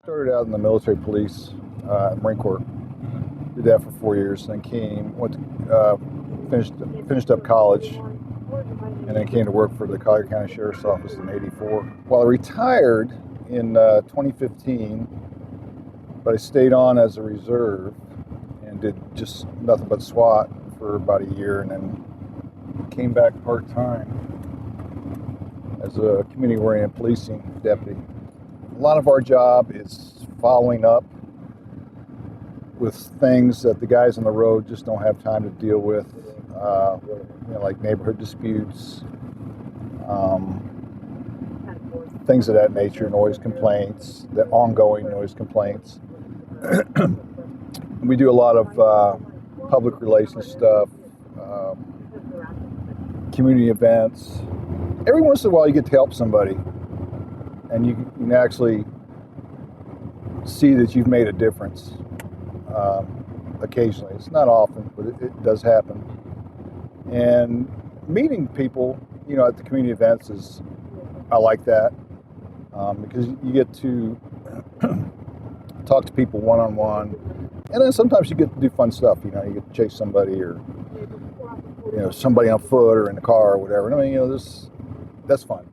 Started out in the military police, Marine Corps. Did that for 4 years, then finished up college, and then came to work for the Collier County Sheriff's Office in '84. Well, I retired in 2015, but I stayed on as a reserve and did just nothing but SWAT for about a year, and then came back part-time as a community-oriented policing deputy. A lot of our job is following up with things that the guys on the road just don't have time to deal with, like neighborhood disputes, things of that nature, noise complaints, the ongoing noise complaints. We do a lot of public relations stuff, community events. Every once in a while you get to help somebody, and you can actually see that you've made a difference. Occasionally, it's not often, but it does happen. And meeting people, at the community events I like that, because you get to talk to people one-on-one, and then sometimes you get to do fun stuff. You get to chase somebody, or somebody on foot or in the car or whatever. And I mean, that's fun.